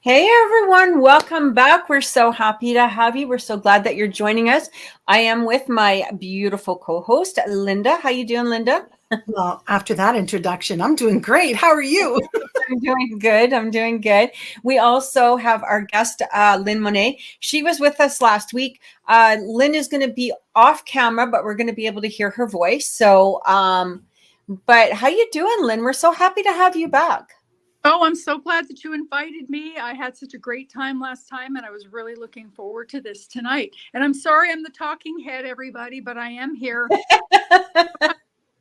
Hey everyone, welcome back. We're so happy to have you. We're so glad that you're joining us. I am with my beautiful co-host, Lynda. How you doing, Lynda? Well, after that introduction, I'm doing great. How are you? I'm doing good. I'm doing good. We also have our guest, Lynn Monet. She was with us last week. Lynn is going to be off camera, but we're going to be able to hear her voice. So, but how you doing, Lynn? We're so happy to have you back. Oh, I'm so glad that you invited me. I had such a great time last time, and I was really looking forward to this tonight. And I'm sorry I'm the talking head, everybody, but I am here.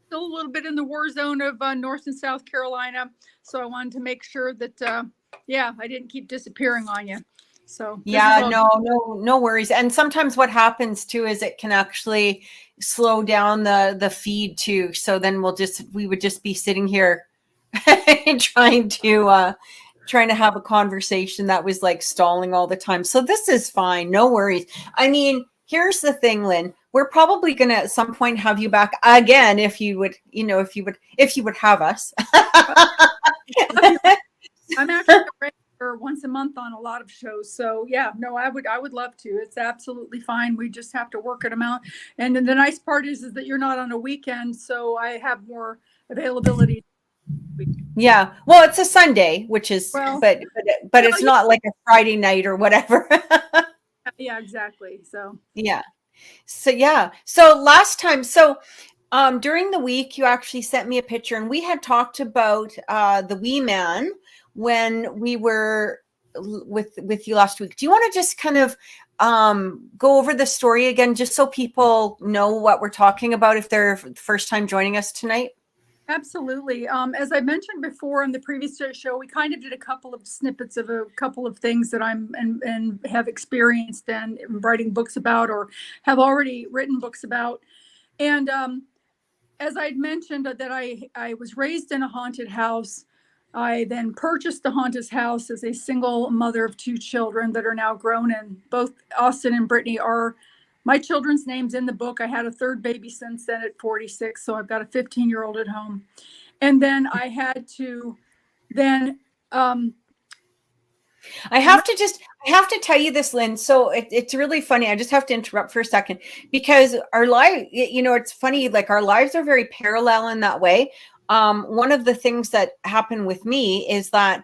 Still a little bit in the war zone of North and South Carolina. So I wanted to make sure that, I didn't keep disappearing on you. So yeah, no worries. And sometimes what happens too is it can actually slow down the feed too. So then we would just be sitting here trying to have a conversation that was like stalling all the time. So this is fine. No worries. I mean, here's the thing, Lynn. We're probably going to at some point have you back again if you would have us. I'm actually regular once a month on a lot of shows. So yeah, no, I would love to. It's absolutely fine. We just have to work it out. And then the nice part is that you're not on a weekend, so I have more availability. Yeah, well, it's a Sunday, which is, but it's not like a Friday night or whatever. Yeah, exactly. So last time, during the week, you actually sent me a picture, and we had talked about the wee man when we were with you last week. Do you want to just kind of go over the story again, just so people know what we're talking about if they're first time joining us tonight? Absolutely. As I mentioned before in the previous show, we kind of did a couple of snippets of a couple of things that I'm and have experienced and writing books about or have already written books about. And as I'd mentioned that I was raised in a haunted house. I then purchased the haunted house as a single mother of two children that are now grown, and both Austin and Brittany are my children's names in the book. I had a third baby since then at 46, so I've got a 15-year-old at home. And then I had to then I have to tell you this, Lynn. So it's really funny. I just have to interrupt for a second because our life, it's funny, like our lives are very parallel in that way. One of the things that happened with me is that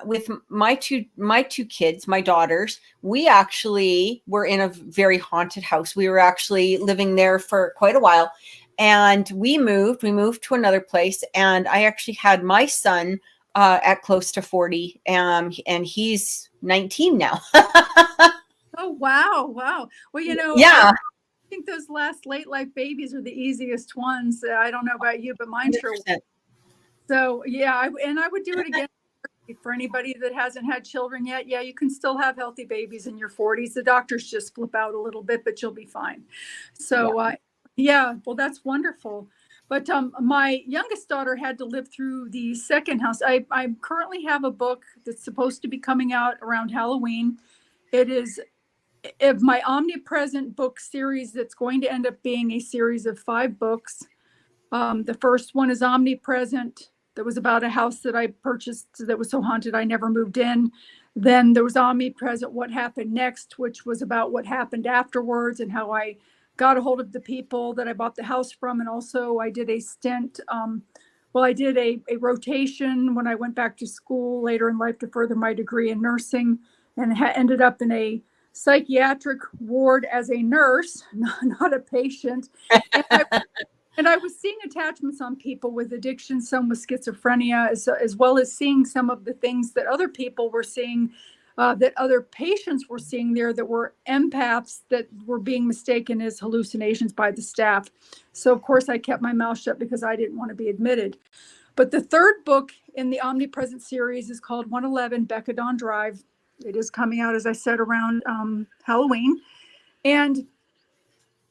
with my two kids, my daughters, we actually were in a very haunted house. We were actually living there for quite a while, and we moved to another place, and I actually had my son at close to 40, and he's 19 now. Oh, wow. Well, yeah. I think those last late life babies are the easiest ones. I don't know about you, but mine 100%. Sure were. So yeah, I would do it again. For anybody that hasn't had children yet, yeah, you can still have healthy babies in your 40s. The doctors just flip out a little bit, but you'll be fine. So, well, that's wonderful. But my youngest daughter had to live through the second house. I currently have a book that's supposed to be coming out around Halloween. It is my Omnipresent book series that's going to end up being a series of 5 books. The first one is Omnipresent. That was about a house that I purchased that was so haunted I never moved in. Then there was Omnipresent, What Happened Next, which was about what happened afterwards and how I got a hold of the people that I bought the house from. And also I did a stint, I did a rotation when I went back to school later in life to further my degree in nursing, and ended up in a psychiatric ward as a nurse, not a patient. And I was seeing attachments on people with addiction, some with schizophrenia, as well as seeing some of the things that other people were seeing, that other patients were seeing there that were empaths that were being mistaken as hallucinations by the staff. So, of course, I kept my mouth shut because I didn't want to be admitted. But the third book in the Omnipresent series is called 111 Becca Dawn Drive. It is coming out, as I said, around Halloween. And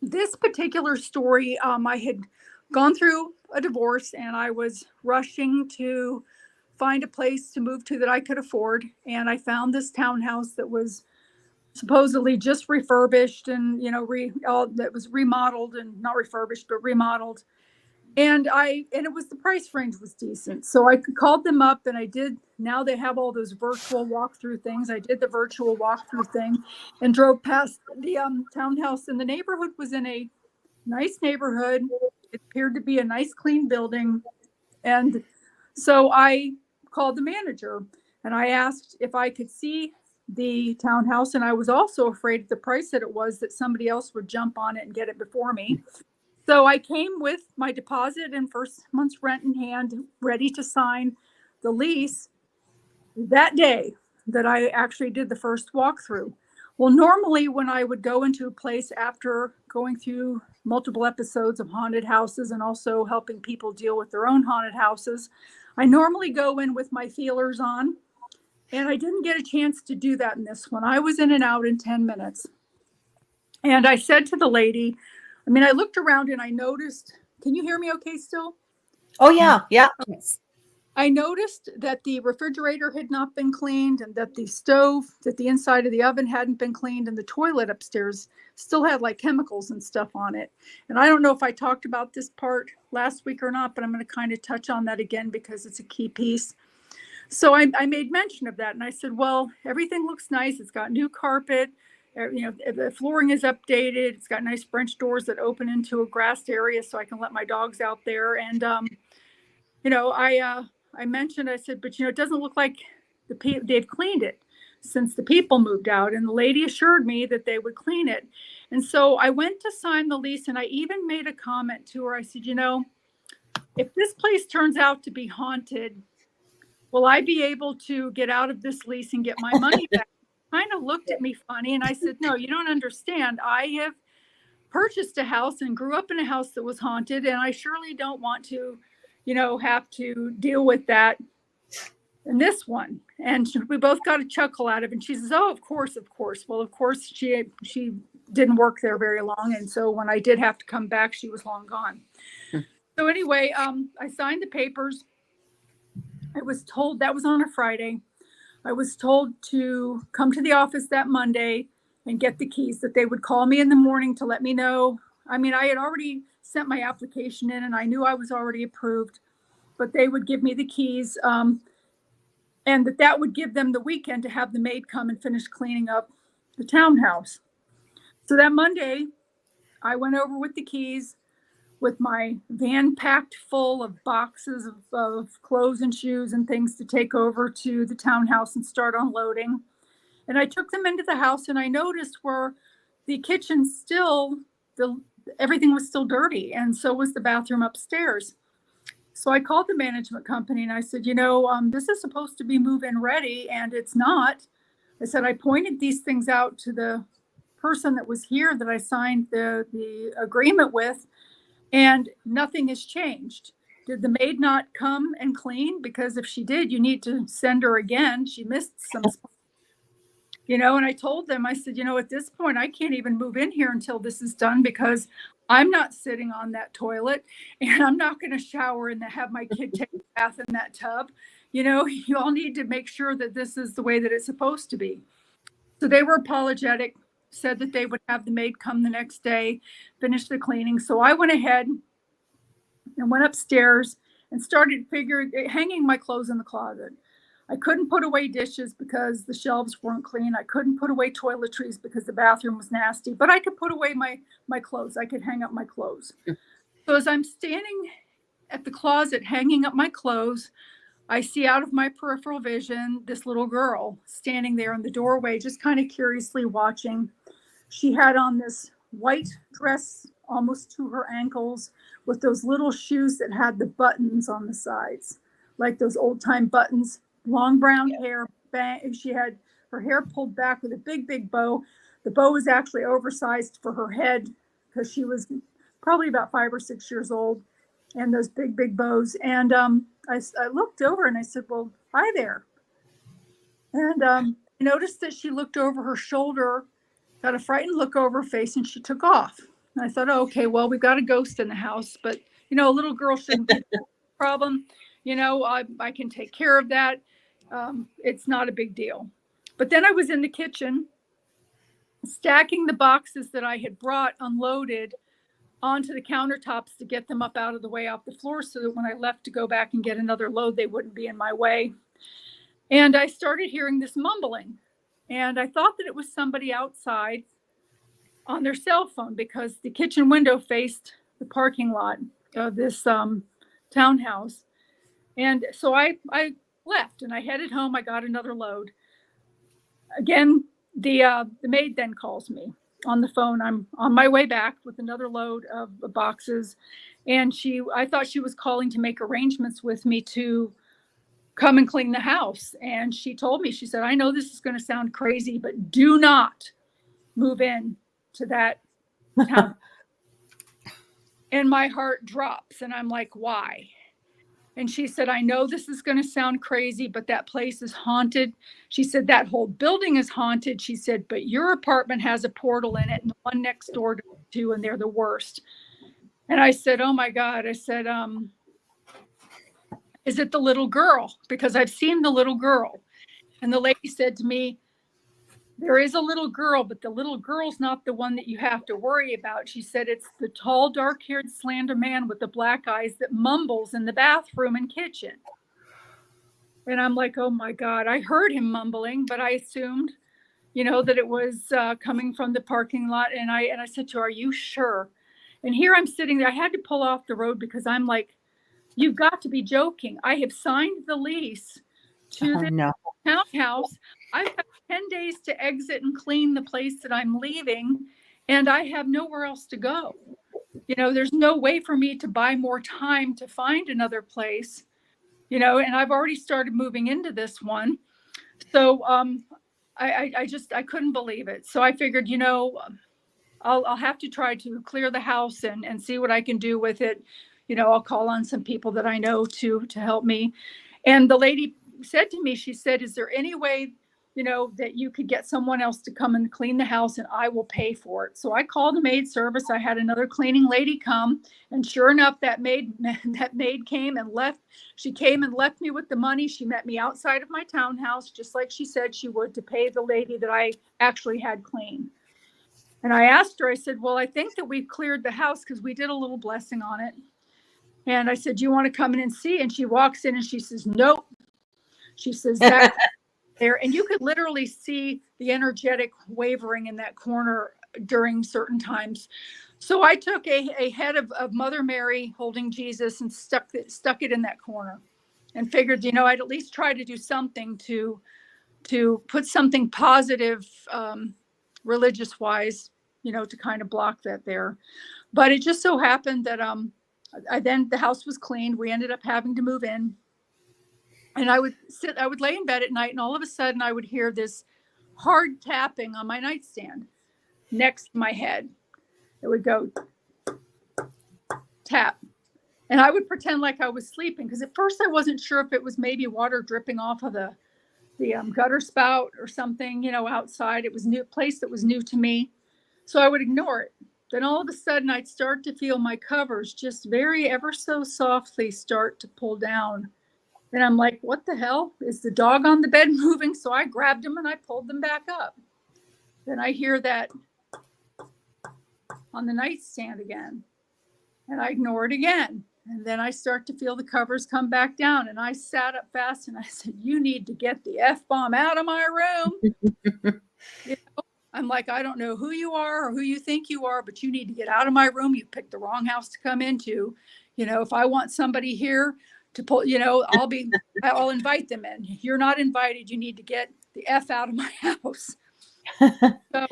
this particular story, I had gone through a divorce and I was rushing to find a place to move to that I could afford. And I found this townhouse that was supposedly just refurbished and, that was remodeled, and not refurbished, but remodeled. And it was, the price range was decent. So I called them up and I did, now they have all those virtual walkthrough things. I did the virtual walkthrough thing and drove past the townhouse, and the neighborhood was in a nice neighborhood. It appeared to be a nice, clean building. And so I called the manager and I asked if I could see the townhouse. And I was also afraid at the price that it was, that somebody else would jump on it and get it before me. So I came with my deposit and first month's rent in hand, ready to sign the lease that day that I actually did the first walkthrough. Well, normally when I would go into a place after going through multiple episodes of haunted houses and also helping people deal with their own haunted houses, I normally go in with my feelers on, and I didn't get a chance to do that in this one. I was in and out in 10 minutes. And I said to the lady, I looked around and I noticed, can you hear me okay still? Oh, yeah. Yeah. Yes. I noticed that the refrigerator had not been cleaned, and that the stove, that the inside of the oven hadn't been cleaned, and the toilet upstairs still had like chemicals and stuff on it. And I don't know if I talked about this part last week or not, but I'm going to kind of touch on that again because it's a key piece. So I made mention of that, and I said, well, everything looks nice. It's got new carpet. The flooring is updated. It's got nice French doors that open into a grassed area so I can let my dogs out there. And, I mentioned, I said, but, it doesn't look like they've cleaned it since the people moved out. And the lady assured me that they would clean it. And so I went to sign the lease, and I even made a comment to her. I said, if this place turns out to be haunted, will I be able to get out of this lease and get my money back? Kind of looked at me funny, and I said, no, you don't understand. I have purchased a house and grew up in a house that was haunted, and I surely don't want to, have to deal with that in this one. And we both got a chuckle out of it. And she says, oh, of course. Well, of course, she didn't work there very long. And so when I did have to come back, she was long gone. So anyway, I signed the papers. I was told, that was on a Friday. I was told to come to the office that Monday and get the keys, that they would call me in the morning to let me know. I had already sent my application in and I knew I was already approved, but they would give me the keys, and that would give them the weekend to have the maid come and finish cleaning up the townhouse. So that Monday, I went over with the keys, with my van packed full of boxes of clothes and shoes and things to take over to the townhouse and start unloading. And I took them into the house, and I noticed where the kitchen everything was still dirty, and so was the bathroom upstairs. So I called the management company and I said, this is supposed to be move-in ready, and it's not. I said, I pointed these things out to the person that was here that I signed the agreement with, and nothing has changed. Did the maid not come and clean? Because if she did, you need to send her again. She missed some spots. And I told them, I said, at this point, I can't even move in here until this is done, because I'm not sitting on that toilet, and I'm not going to shower and have my kid take a bath in that tub. You all need to make sure that this is the way that it's supposed to be. So they were apologetic, said that they would have the maid come the next day, finish the cleaning. So I went ahead and went upstairs and started hanging my clothes in the closet. I couldn't put away dishes because the shelves weren't clean. I couldn't put away toiletries because the bathroom was nasty, but I could put away my clothes. I could hang up my clothes. So as I'm standing at the closet, hanging up my clothes, I see out of my peripheral vision this little girl standing there in the doorway, just kind of curiously watching. She had on this white dress almost to her ankles with those little shoes that had the buttons on the sides, like those old time buttons, long brown hair. She had her hair pulled back with a big, big bow. The bow was actually oversized for her head because she was probably about 5 or 6 years old, and those big, big bows. And I looked over and I said, well, hi there. And I noticed that she looked over her shoulder, got a frightened look over her face, and she took off. And I thought, oh, okay, well, we've got a ghost in the house, but, a little girl shouldn't be a problem. I can take care of that. It's not a big deal. But then I was in the kitchen stacking the boxes that I had brought unloaded onto the countertops to get them up out of the way off the floor so that when I left to go back and get another load, they wouldn't be in my way. And I started hearing this mumbling. And I thought that it was somebody outside on their cell phone because the kitchen window faced the parking lot of this townhouse. And so I left and I headed home. I got another load. Again, the maid then calls me on the phone. I'm on my way back with another load of boxes. And I thought she was calling to make arrangements with me to come and clean the house. And she told me, she said, I know this is going to sound crazy, but do not move in to that town. And my heart drops and I'm like, why? And she said, I know this is going to sound crazy, but that place is haunted. She said, that whole building is haunted. She said, but your apartment has a portal in it and the one next door to, and they're the worst. And I said, oh my God. I said, is it the little girl? Because I've seen the little girl. And the lady said to me, there is a little girl, but the little girl's not the one that you have to worry about. She said, it's the tall, dark-haired, slender man with the black eyes that mumbles in the bathroom and kitchen. And I'm like, oh my God, I heard him mumbling, but I assumed, that it was coming from the parking lot. And I said to her, are you sure? And here I'm sitting there. I had to pull off the road because I'm like, you've got to be joking. I have signed the lease to the townhouse. I've got 10 days to exit and clean the place that I'm leaving, and I have nowhere else to go. There's no way for me to buy more time to find another place, and I've already started moving into this one. So I couldn't believe it. So I figured, I'll have to try to clear the house and see what I can do with it. I'll call on some people that I know to help me. And the lady said to me, she said, is there any way, that you could get someone else to come and clean the house and I will pay for it? So I called the maid service. I had another cleaning lady come, and sure enough, that maid came and left. She came and left me with the money. She met me outside of my townhouse, just like she said she would, to pay the lady that I actually had clean. And I asked her, I said, well, I think that we've cleared the house because we did a little blessing on it. And I said, do you want to come in and see? And she walks in and she says, nope. She says, that's there. And you could literally see the energetic wavering in that corner during certain times. So I took a head of Mother Mary holding Jesus and stuck it in that corner and figured, I'd at least try to do something to put something positive, religious wise, to kind of block that there. But it just so happened that then the house was cleaned. We ended up having to move in. And I would lay in bed at night, and all of a sudden I would hear this hard tapping on my nightstand next to my head. It would go tap. And I would pretend like I was sleeping, because at first I wasn't sure if it was maybe water dripping off of the gutter spout or something, outside. It was a place that was new to me. So I would ignore it. Then all of a sudden I'd start to feel my covers just ever so softly start to pull down. And I'm like, what the hell? Is the dog on the bed moving? So I grabbed him and I pulled them back up. Then I hear that on the nightstand again. And I ignore it again. And then I start to feel the covers come back down. And I sat up fast and I said, you need to get the F-bomb out of my room. I'm like, I don't know who you are or who you think you are, but you need to get out of my room. You picked the wrong house to come into. If I want somebody here to pull, I'll invite them in. You're not invited. You need to get the F out of my house. So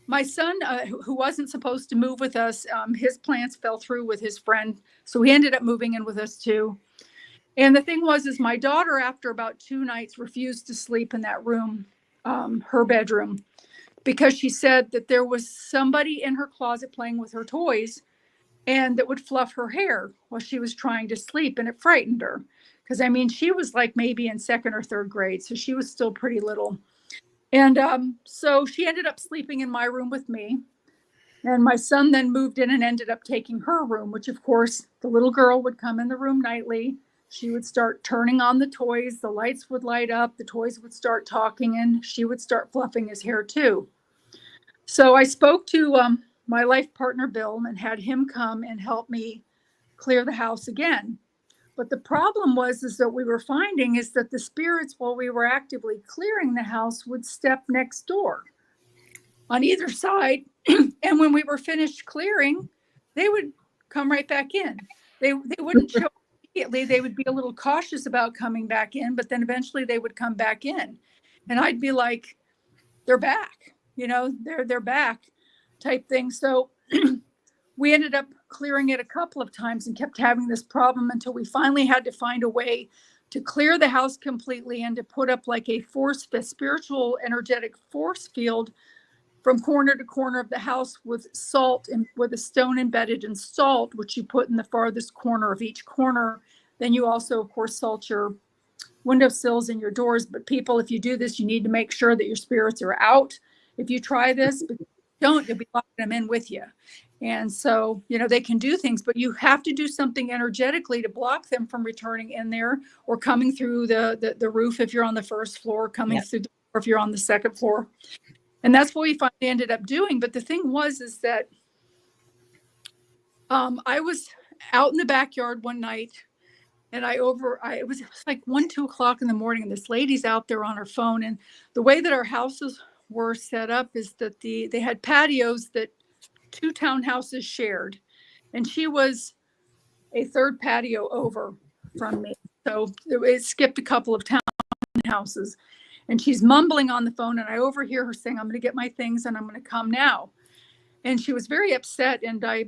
my son, who wasn't supposed to move with us, his plans fell through with his friend. So he ended up moving in with us too. And the thing was, my daughter, after about 2 nights, refused to sleep in that room, her bedroom, because she said that there was somebody in her closet playing with her toys and that would fluff her hair while she was trying to sleep. And it frightened her because, she was like maybe in 2nd or 3rd grade. So she was still pretty little. And so she ended up sleeping in my room with me. And my son then moved in and ended up taking her room, which of course the little girl would come in the room nightly. She would start turning on the toys. The lights would light up. The toys would start talking and she would start fluffing his hair too. So I spoke to my life partner, Bill, and had him come and help me clear the house again. But the problem is that we were finding is that the spirits, while we were actively clearing the house, would step next door on either side. And when we were finished clearing, they would come right back in. They wouldn't show up immediately. They would be a little cautious about coming back in, but then eventually they would come back in. And I'd be like, they're back, they're back type thing. So we ended up clearing it a couple of times and kept having this problem until we finally had to find a way to clear the house completely and to put up like a spiritual energetic force field from corner to corner of the house with salt and with a stone embedded in salt, which you put in the farthest corner of each corner. Then you also, of course, salt your windowsills and your doors. But people, if you do this, you need to make sure that your spirits are out. If you try this, but don't, you'll be locking them in with you. And so, they can do things, but you have to do something energetically to block them from returning in there or coming through the roof if you're on the first floor, coming through the door if you're on the second floor. And that's what we finally ended up doing. But the thing is that I was out in the backyard one night and it was like 1-2 o'clock in the morning. And this lady's out there on her phone. And the way that our houses were set up is that they had patios that 2 townhouses shared. And she was a third patio over from me. So it skipped a couple of townhouses. And she's mumbling on the phone, and I overhear her saying, I'm going to get my things and I'm going to come now. And she was very upset. And I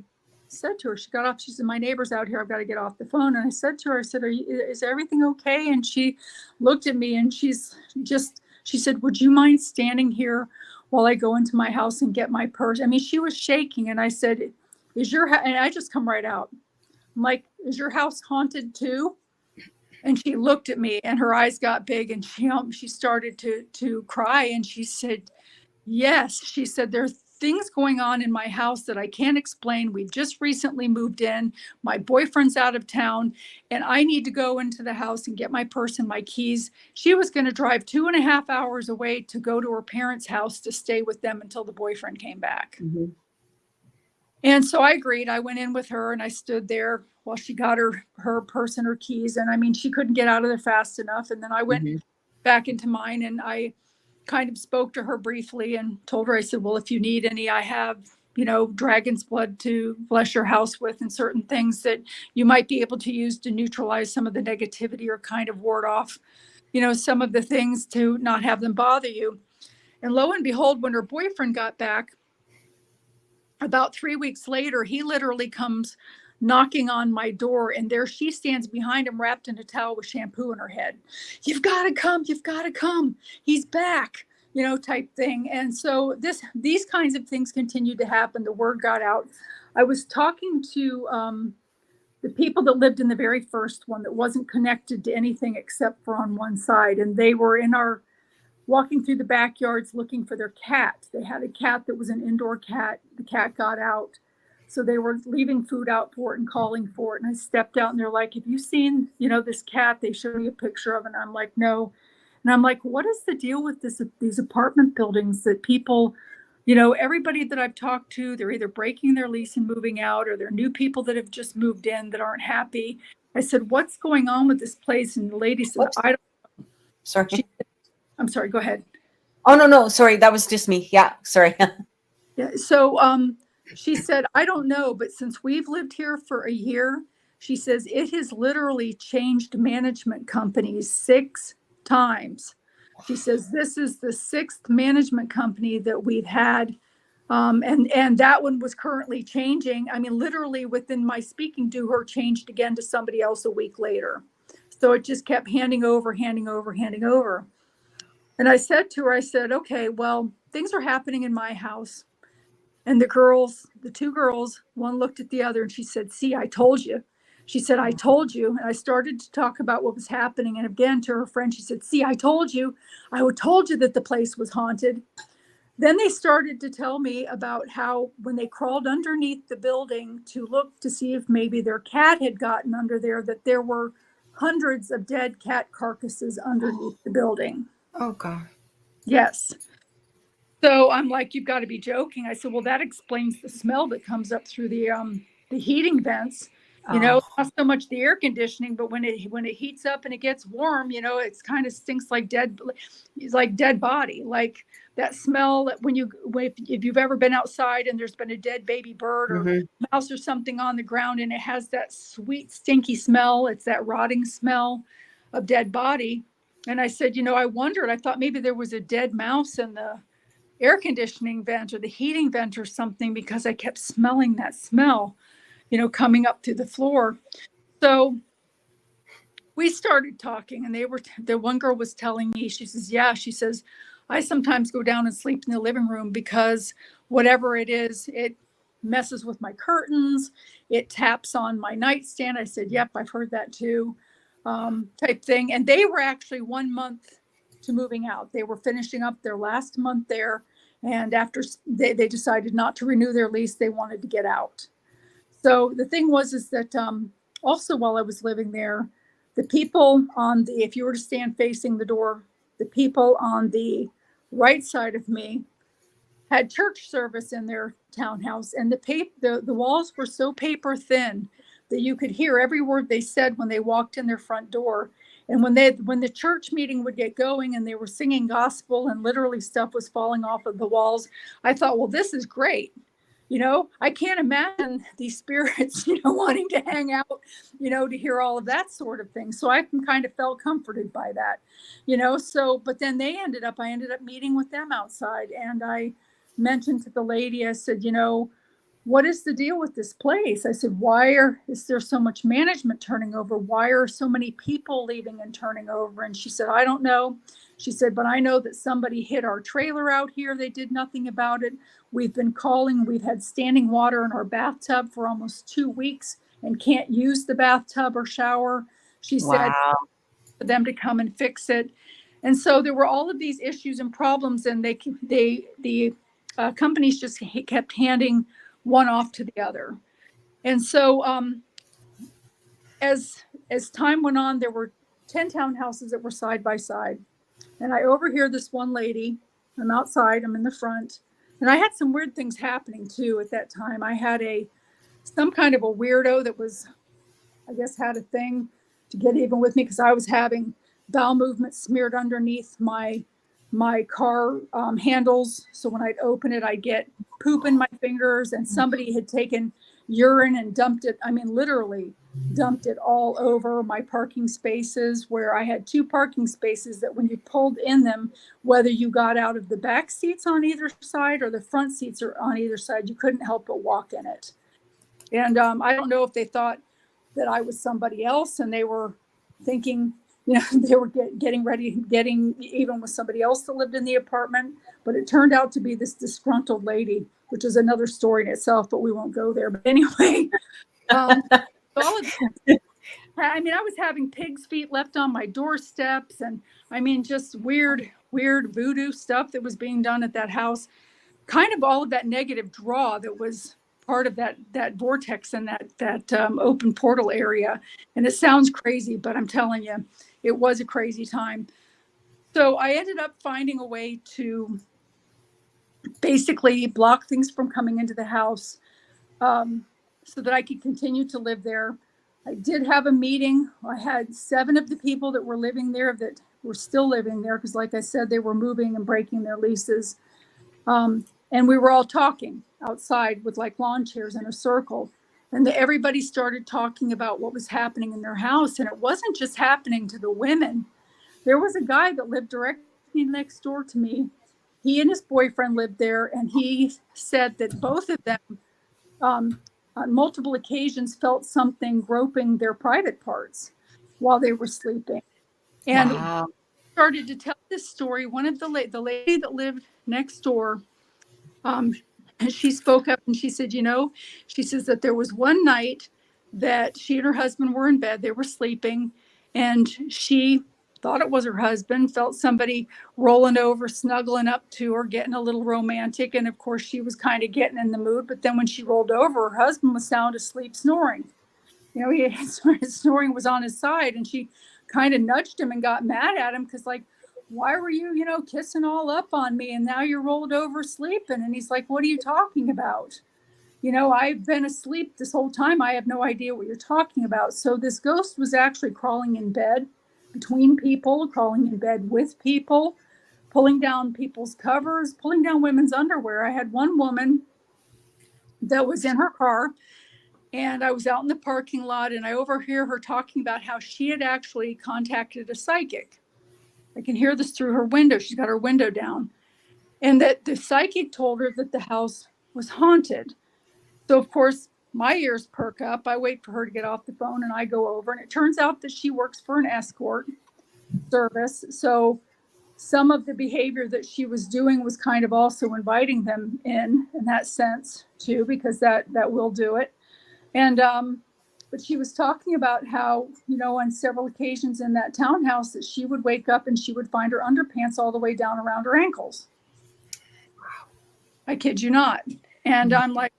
said to her, she got off, she said, my neighbor's out here, I've got to get off the phone. And I said to her, is everything okay? And she looked at me and she said, would you mind standing here while I go into my house and get my purse? I mean, she was shaking. And I said, and I just come right out. I'm like, is your house haunted too? And she looked at me and her eyes got big and she started to cry. And she said, yes. She said, there's things going on in my house that I can't explain. We've just recently moved in. My boyfriend's out of town and I need to go into the house and get my purse and my keys. She was going to drive 2.5 hours away to go to her parents' house to stay with them until the boyfriend came back. Mm-hmm. And so I agreed. I went in with her and I stood there while she got her purse and her keys. And I mean, she couldn't get out of there fast enough. And then I went back into mine and I kind of spoke to her briefly and told her, I said, well, if you need any, I have, dragon's blood to bless your house with and certain things that you might be able to use to neutralize some of the negativity or kind of ward off, some of the things to not have them bother you. And lo and behold, when her boyfriend got back, about 3 weeks later, he literally comes knocking on my door and there she stands behind him wrapped in a towel with shampoo in her head. You've got to come. He's back, type thing. And so these kinds of things continued to happen. The word got out. I was talking to the people that lived in the very first one that wasn't connected to anything except for on one side. And they were walking through the backyards looking for their cat. They had a cat that was an indoor cat. The cat got out. So they were leaving food out for it and calling for it. And I stepped out and they're like, have you seen, this cat? They showed me a picture of it. And I'm like, no. And I'm like, what is the deal with these apartment buildings that people, everybody that I've talked to, they're either breaking their lease and moving out or they're new people that have just moved in that aren't happy. I said, what's going on with this place? And the lady said, I don't know. Sorry. I'm sorry, go ahead. Oh, no. Sorry. That was just me. Yeah. Sorry. Yeah. So she said, I don't know, but since we've lived here for a year, she says it has literally changed management companies 6 times. She says, this is the 6th management company that we've had. And that one was currently changing. I mean, literally within my speaking to her, changed again to somebody else a week later. So it just kept handing over. And I said to her, I said, okay, well, things are happening in my house. And the 2 girls, one looked at the other and she said, see, I told you. She said, I told you. And I started to talk about what was happening. And again, to her friend, she said, see, I told you. I told you that the place was haunted. Then they started to tell me about how when they crawled underneath the building to look to see if maybe their cat had gotten under there, that there were hundreds of dead cat carcasses underneath the building. Oh, God. Yes. So I'm like, you've got to be joking. I said, well, that explains the smell that comes up through the heating vents. You know, not so much the air conditioning, but when it heats up and it gets warm, you know, it's kind of stinks like dead body. Like that smell that if you've ever been outside and there's been a dead baby bird or mouse or something on the ground and it has that sweet, stinky smell. It's that rotting smell of dead body. And I said, you know, I thought maybe there was a dead mouse in the air conditioning vent or the heating vent or something, because I kept smelling that smell, you know, coming up through the floor. So we started talking, and the one girl was telling me, she says, yeah, she says, I sometimes go down and sleep in the living room because whatever it is, it messes with my curtains. It taps on my nightstand. I said, yep, I've heard that too, type thing. And they were actually 1 month to moving out. They were finishing up their last month there. And after they decided not to renew their lease, they wanted to get out. So the thing is that also while I was living there, the people if you were to stand facing the door, the people on the right side of me had church service in their townhouse, and the walls were so paper thin that you could hear every word they said when they walked in their front door. And when the church meeting would get going and they were singing gospel and literally stuff was falling off of the walls, I thought, well, this is great. You know, I can't imagine these spirits, you know, wanting to hang out, you know, to hear all of that sort of thing. So I kind of felt comforted by that, you know. So, but then I ended up meeting with them outside, and I mentioned to the lady, I said, you know, what is the deal with this place? I said, is there so much management turning over? Why are so many people leaving and turning over? And she said, I don't know. She said, but I know that somebody hit our trailer out here. They did nothing about it. We've been calling. We've had standing water in our bathtub for almost 2 weeks and can't use the bathtub or shower. She said for them to come and fix it. And so there were all of these issues and problems, and the companies just kept handing one off to the other. And so as time went on, there were 10 townhouses that were side by side. And I overhear this one lady. I'm outside, I'm in the front. And I had some weird things happening too at that time. I had some kind of a weirdo that was, I guess, had a thing to get even with me because I was having bowel movement smeared underneath my car handles. So when I'd open it, I'd get poop in my fingers, and somebody had taken urine and dumped it. I mean, literally dumped it all over my parking spaces, where I had 2 parking spaces that when you pulled in them, whether you got out of the back seats on either side or the front seats or on either side, you couldn't help but walk in it. And I don't know if they thought that I was somebody else and they were thinking, you know, they were getting even with somebody else that lived in the apartment. But it turned out to be this disgruntled lady, which is another story in itself, but we won't go there. But anyway, all of that, I mean, I was having pig's feet left on my doorsteps, and I mean, just weird voodoo stuff that was being done at that house. Kind of all of that negative draw that was part of that vortex and that open portal area. And it sounds crazy, but I'm telling you, it was a crazy time. So I ended up finding a way to basically block things from coming into the house, so that I could continue to live there. I did have a meeting. I had 7 of the people that were living there that were still living there, because like I said, they were moving and breaking their leases. And we were all talking outside with like lawn chairs in a circle. And everybody started talking about what was happening in their house. And it wasn't just happening to the women. There was a guy that lived directly next door to me. He and his boyfriend lived there. And he said that both of them, on multiple occasions, felt something groping their private parts while they were sleeping. And started to tell this story. One of the lady that lived next door, she spoke up and she said, you know, she says that there was one night that she and her husband were in bed, they were sleeping, and she thought it was her husband, felt somebody rolling over, snuggling up to her, getting a little romantic. And of course, she was kind of getting in the mood. But then when she rolled over, her husband was sound asleep snoring. You know, his snoring was on his side, and she kind of nudged him and got mad at him because, like, why were you, kissing all up on me and now you're rolled over sleeping? And he's like, what are you talking about? I've been asleep this whole time. I have no idea what you're talking about. So this ghost was actually crawling in bed between people, crawling in bed with people, pulling down people's covers, pulling down women's underwear. I had one woman that was in her car, and I was out in the parking lot, and I overhear her talking about how she had actually contacted a psychic. I can hear this through her window. She's got her window down. And that the psychic told her that the house was haunted. So, of course, my ears perk up. I wait for her to get off the phone, and I go over. And it turns out that she works for an escort service. So some of the behavior that she was doing was kind of also inviting them in that sense, too, because that will do it. And but she was talking about how, on several occasions in that townhouse that she would wake up and she would find her underpants all the way down around her ankles. Wow. I kid you not. And I'm like,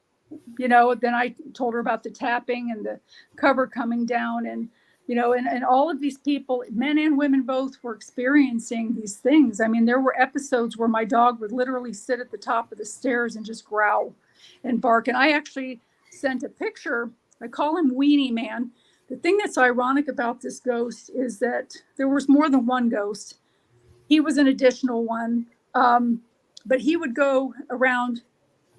then I told her about the tapping and the cover coming down, and, and all of these people, men and women both, were experiencing these things. I mean, there were episodes where my dog would literally sit at the top of the stairs and just growl and bark. And I actually sent a picture. I call him Weenie Man. The thing that's ironic about this ghost is that there was more than one ghost. He was an additional one. But he would go around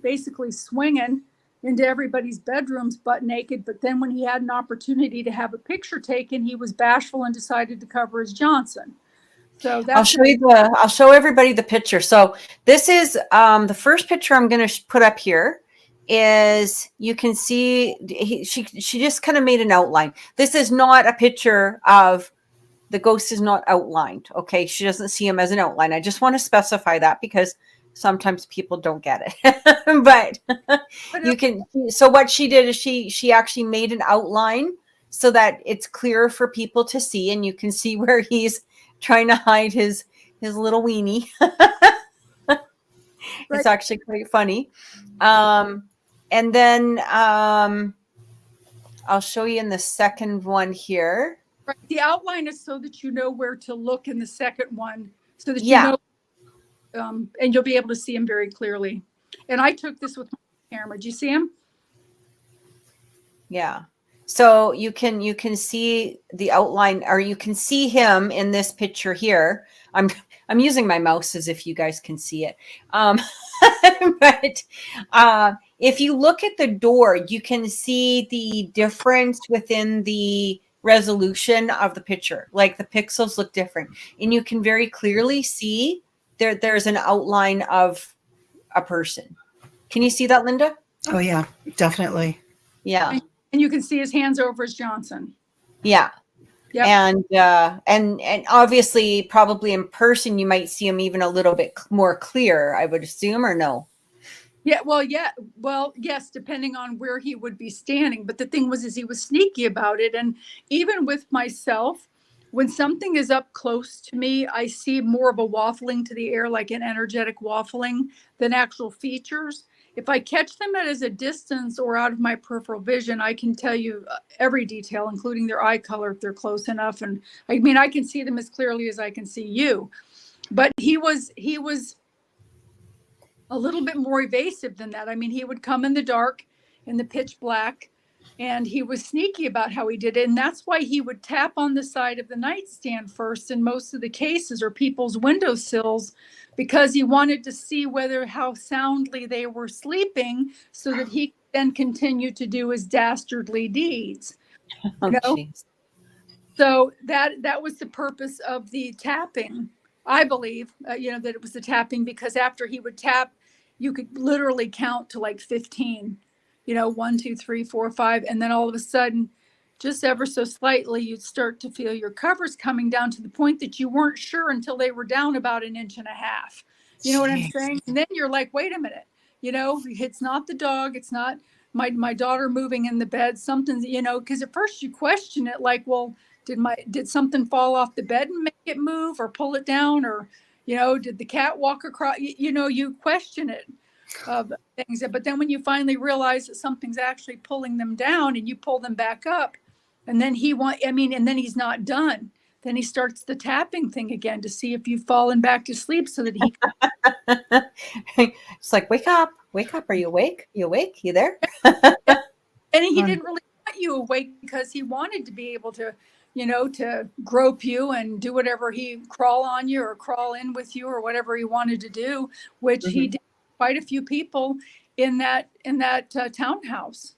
basically swinging into everybody's bedrooms butt naked. But then when he had an opportunity to have a picture taken, he was bashful and decided to cover his Johnson. So that's I'll show everybody the picture. So this is the first picture I'm going to put up here. Is you can see she just kind of made an outline. This is not a picture of the ghost, is not outlined. Okay, she doesn't see him as an outline. I just want to specify that because sometimes people don't get it. But you can. So what she did is she actually made an outline so that it's clearer for people to see, and you can see where he's trying to hide his little weenie. It's actually quite funny. And then I'll show you in the second one here. Right. The outline is so that you know where to look in the second one, so that you know, and you'll be able to see him very clearly. And I took this with my camera. Do you see him? Yeah. So you can see the outline, or you can see him in this picture here. I'm using my mouse as if you guys can see it. But if you look at the door, you can see the difference within the resolution of the picture. Like the pixels look different, and you can very clearly see there's an outline of a person. Can you see that, Lynda? Oh yeah, definitely. Yeah. And you can see his hands over his Johnson. Yeah. Yep. And obviously probably in person you might see him even a little bit more clear, I would assume, or no? Yeah, well, yes, depending on where he would be standing. But the thing is he was sneaky about it. And even with myself, when something is up close to me, I see more of a waffling to the air, like an energetic waffling, than actual features. If I catch them at a distance or out of my peripheral vision, I can tell you every detail, including their eye color, if they're close enough. And I mean, I can see them as clearly as I can see you. But he was a little bit more evasive than that. I mean, he would come in the dark, in the pitch black, and he was sneaky about how he did it. And that's why he would tap on the side of the nightstand first in most of the cases, or people's windowsills, because he wanted to see how soundly they were sleeping, so that he could then continue to do his dastardly deeds. So that was the purpose of the tapping. I believe, that it was the tapping, because after he would tap, you could literally count to like 15, 1, 2, 3, 4, 5. And then all of a sudden, just ever so slightly, you'd start to feel your covers coming down to the point that you weren't sure until they were down about 1.5 inches. You know what I'm saying? And then you're like, wait a minute, it's not the dog. It's not my daughter moving in the bed. Something's, because at first you question it, like, well, did something fall off the bed and make it move, or pull it down, or, did the cat walk across? You question it, things. But then when you finally realize that something's actually pulling them down, and you pull them back up, and then and then he's not done. then he starts the tapping thing again to see if you've fallen back to sleep so that he can. It's like, wake up. Are you awake? You awake? You there? And he didn't really want you awake because he wanted to be able to, to grope you and do whatever crawl on you or crawl in with you or whatever he wanted to do, which he did quite a few people in that townhouse.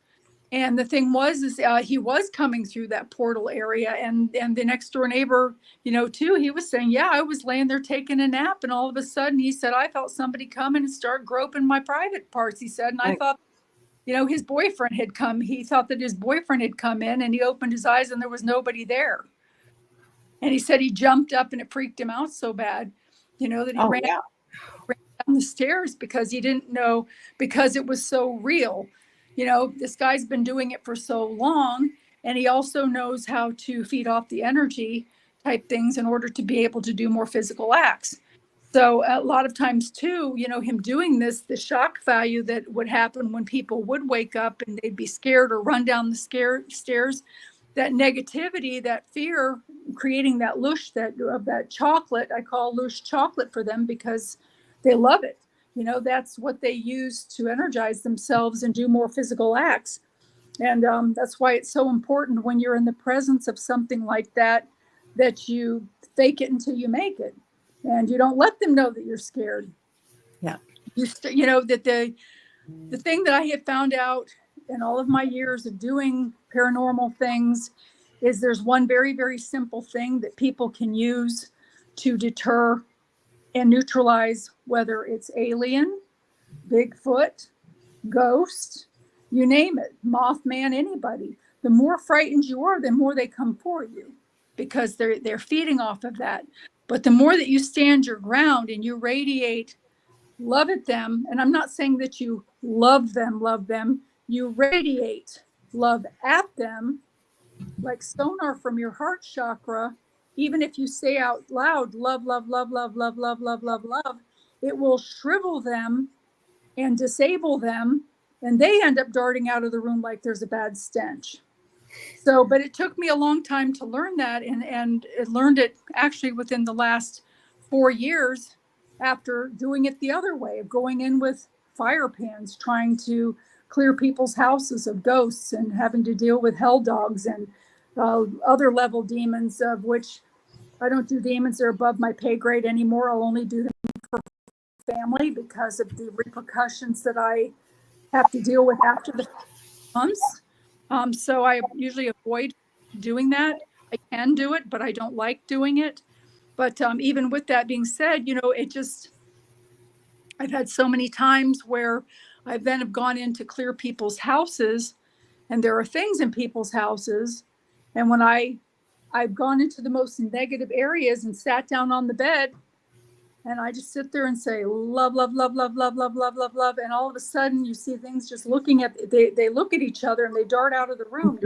And the thing was, he was coming through that portal area, and the next door neighbor, too, he was saying, yeah, I was laying there taking a nap, and all of a sudden he said, I felt somebody come in and start groping my private parts. He said, and I thought, his boyfriend had come. He thought that his boyfriend had come in, and he opened his eyes and there was nobody there. And he said he jumped up and it freaked him out so bad, that he ran down the stairs because he didn't know, because it was so real. This guy's been doing it for so long, and he also knows how to feed off the energy type things in order to be able to do more physical acts. So a lot of times too, him doing this, the shock value that would happen when people would wake up and they'd be scared or run down the stairs, that negativity, that fear, creating that lush, that chocolate, I call lush chocolate for them because they love it. That's what they use to energize themselves and do more physical acts. And that's why it's so important when you're in the presence of something like that, that you fake it until you make it. And you don't let them know that you're scared. Yeah. That the thing that I have found out in all of my years of doing paranormal things is there's one very, very simple thing that people can use to deter and neutralize, whether it's alien, Bigfoot, ghost, you name it, Mothman, anybody. The more frightened you are, the more they come for you because they're feeding off of that. But the more that you stand your ground and you radiate love at them, and I'm not saying that you love them, you radiate love at them like sonar from your heart chakra. Even if you say out loud, love, love, love, love, love, love, love, love, love, it will shrivel them and disable them, and they end up darting out of the room like there's a bad stench. So, but it took me a long time to learn that, and learned it actually within the last 4 years after doing it the other way, of going in with fire pans, trying to clear people's houses of ghosts and having to deal with hell dogs and other level demons, of which I don't do demons that are above my pay grade anymore. I'll only do them for family because of the repercussions that I have to deal with after the months. So I usually avoid doing that. I can do it, but I don't like doing it. But even with that being said, I've had so many times where I then have gone in to clear people's houses, and there are things in people's houses. And when I've gone into the most negative areas and sat down on the bed, and I just sit there and say, love, love, love, love, love, love, love, love, love. And all of a sudden you see things just they look at each other and they dart out of the room,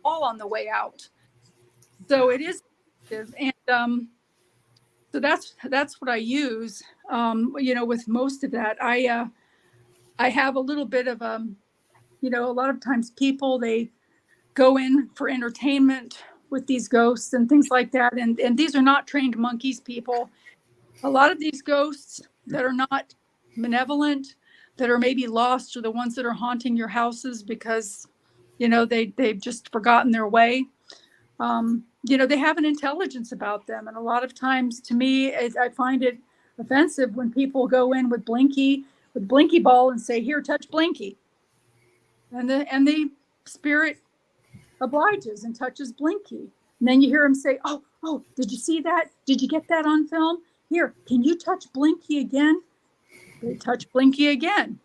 all on the way out. So it is, and so that's what I use. With most of that, I have a little bit of a lot of times people, they go in for entertainment with these ghosts and things like that, and these are not trained monkeys, people. A lot of these ghosts that are not malevolent, that are maybe lost, are the ones that are haunting your houses because, they've just forgotten their way. They have an intelligence about them. And a lot of times, to me, I find it offensive when people go in with Blinky ball and say, here, touch Blinky. And the spirit obliges and touches Blinky. And then you hear him say, oh, did you see that? Did you get that on film? Here, can you touch Blinky again? They touch Blinky again.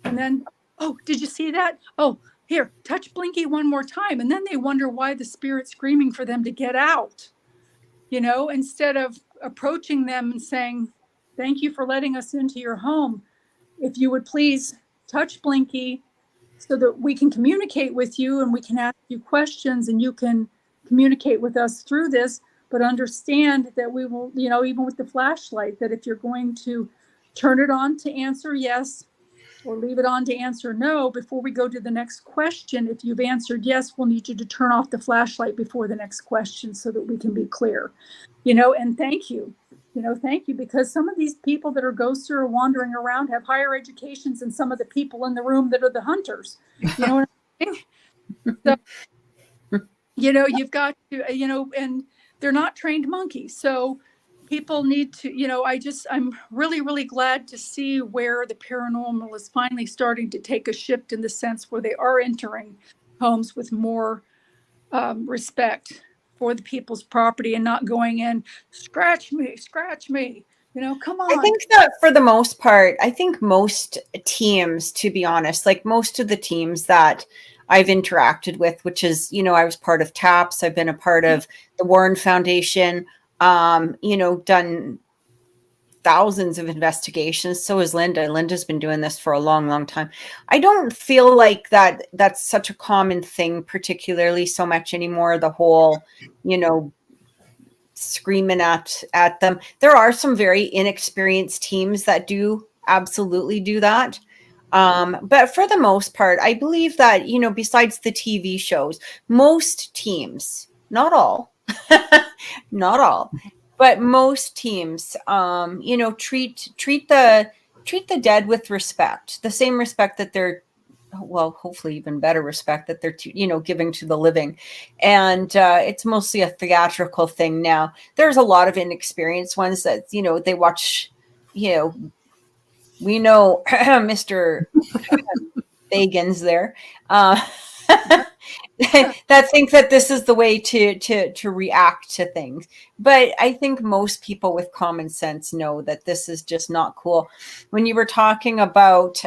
And then, oh, did you see that? Oh, here, touch Blinky one more time. And then they wonder why the spirit's screaming for them to get out. Instead of approaching them and saying, thank you for letting us into your home. If you would please touch Blinky so that we can communicate with you and we can ask you questions and you can communicate with us through this. But understand that we will, even with the flashlight, that if you're going to turn it on to answer yes, or leave it on to answer no before we go to the next question. If you've answered yes, we'll need you to turn off the flashlight before the next question so that we can be clear. And thank you. Thank you, because some of these people that are ghosts or wandering around have higher educations than some of the people in the room that are the hunters. You know what I'm saying? So, you've got to, and they're not trained monkeys. So people need to, I'm really, really glad to see where the paranormal is finally starting to take a shift in the sense where they are entering homes with more respect for the people's property and not going in, scratch me, come on. I think that for the most part, I think most teams, to be honest, like most of the teams that I've interacted with, which is, I was part of TAPS, I've been a part of the Warren Foundation, done thousands of investigations. So is Lynda. Lynda's been doing this for a long, long time. I don't feel like that's such a common thing, particularly so much anymore. The whole, screaming at them. There are some very inexperienced teams that do absolutely do that. But for the most part, I believe that, besides the TV shows, most teams, not all, not all, but most teams, treat the dead with respect, the same respect that they're, well, hopefully even better respect that they're, giving to the living. And it's mostly a theatrical thing now. There's a lot of inexperienced ones that, they watch, we know Mr. Bagans there. That think that this is the way to react to things. But I think most people with common sense know that this is just not cool. When you were talking about,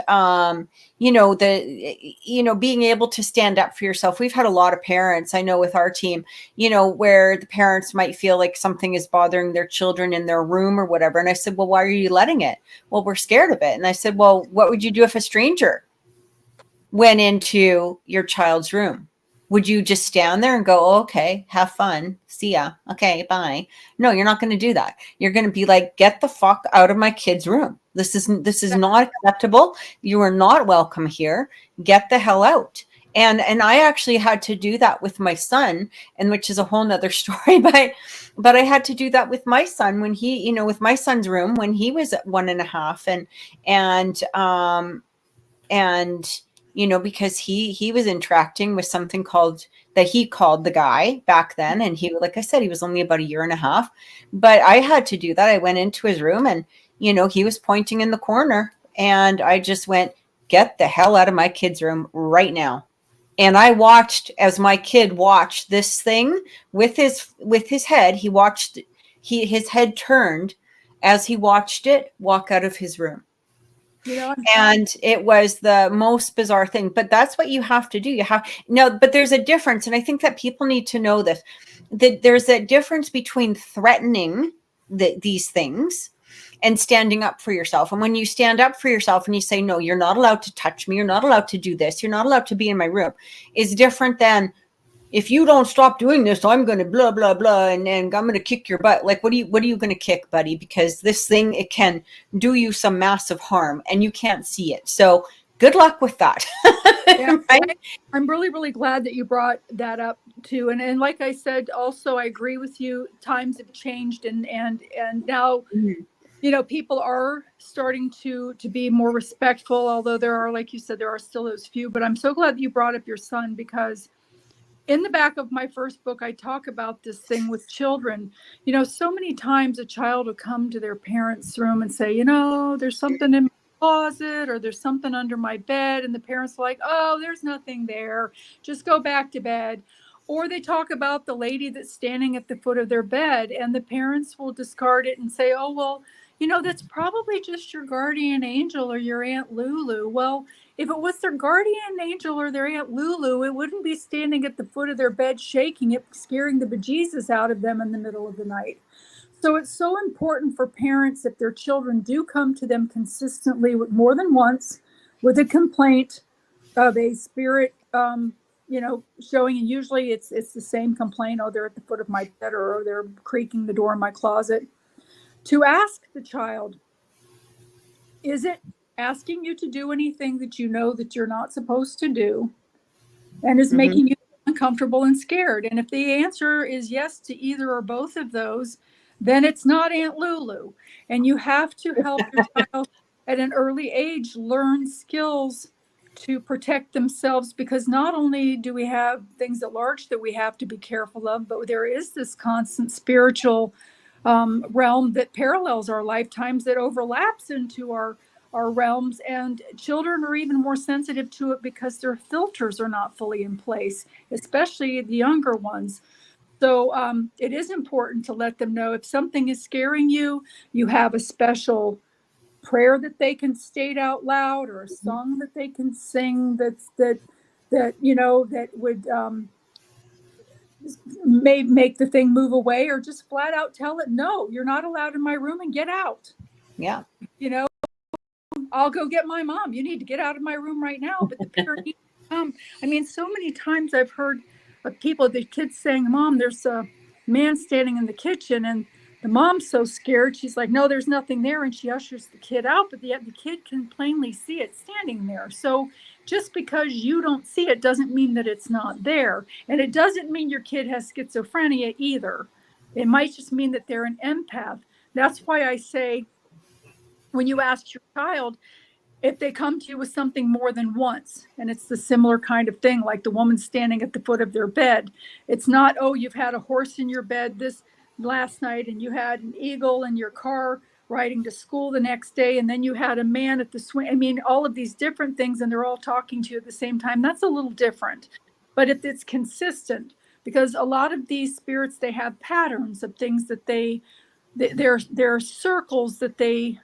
being able to stand up for yourself, we've had a lot of parents, I know with our team, where the parents might feel like something is bothering their children in their room or whatever. And I said, well, why are you letting it? Well, we're scared of it. And I said, well, what would you do if a stranger went into your child's room? Would you just stand there and go, oh, okay, have fun, see ya, okay, bye? No, you're not going to do that. You're going to be like, get the fuck out of my kid's room. This is not acceptable. You are not welcome here. Get the hell out. And I actually had to do that with my son, and which is a whole nother story, but I had to do that with my son when he, with my son's room when he was 1.5, and because he was interacting with something that he called the guy back then. And he, like I said, he was only about 1.5 years, but I had to do that. I went into his room and, he was pointing in the corner, and I just went, get the hell out of my kid's room right now. And I watched as my kid watched this thing with his head. He watched, his head turned as he watched it walk out of his room. And it was the most bizarre thing, but that's what you have to do. But there's a difference. And I think that people need to know this, that there's a difference between threatening these things and standing up for yourself. And when you stand up for yourself and you say, no, you're not allowed to touch me, you're not allowed to do this, you're not allowed to be in my room, is different than, if you don't stop doing this, I'm going to blah, blah, blah, and I'm going to kick your butt. Like, what are you going to kick, buddy? Because this thing, it can do you some massive harm and you can't see it. So good luck with that. Yeah, right? I'm really, really glad that you brought that up too. And like I said, also, I agree with you. Times have changed, and now, people are starting to be more respectful, although there are, like you said, there are still those few. But I'm so glad that you brought up your son, because in the back of my first book, I talk about this thing with children. So many times a child will come to their parents' room and say, there's something in my closet, or there's something under my bed. And the parents are like, oh, there's nothing there. Just go back to bed. Or they talk about the lady that's standing at the foot of their bed, and the parents will discard it and say, oh, well, that's probably just your guardian angel or your Aunt Lulu. Well, if it was their guardian angel or their Aunt Lulu, it wouldn't be standing at the foot of their bed shaking it, scaring the bejesus out of them in the middle of the night. So it's so important for parents, if their children do come to them consistently with more than once with a complaint of a spirit, showing, and usually it's the same complaint, oh, they're at the foot of my bed, or they're creaking the door in my closet, to ask the child, is it asking you to do anything that you know that you're not supposed to do and is Mm-hmm. making you uncomfortable and scared. And if the answer is yes to either or both of those, then it's not Aunt Lulu. And you have to help your child at an early age learn skills to protect themselves, because not only do we have things at large that we have to be careful of, but there is this constant spiritual realm that parallels our lifetimes, that overlaps into our realms, and children are even more sensitive to it because their filters are not fully in place, especially the younger ones. So it is important to let them know if something is scaring you, you have a special prayer that they can state out loud, or a song that they can sing that would may make the thing move away, or just flat out tell it, no, you're not allowed in my room and get out. Yeah. I'll go get my mom. You need to get out of my room right now. But the parent needs to come. I mean, so many times I've heard of people, the kids saying, Mom, there's a man standing in the kitchen. And the mom's so scared. She's like, no, there's nothing there. And she ushers the kid out, but yet the kid can plainly see it standing there. So just because you don't see it doesn't mean that it's not there. And it doesn't mean your kid has schizophrenia either. It might just mean that they're an empath. That's why I say, when you ask your child, if they come to you with something more than once, and it's the similar kind of thing, like the woman standing at the foot of their bed, it's not, oh, you've had a horse in your bed this last night, and you had an eagle in your car riding to school the next day, and then you had a man at the swing. I mean, all of these different things, and they're all talking to you at the same time. That's a little different. But if it's consistent, because a lot of these spirits, they have patterns of things that there are circles that they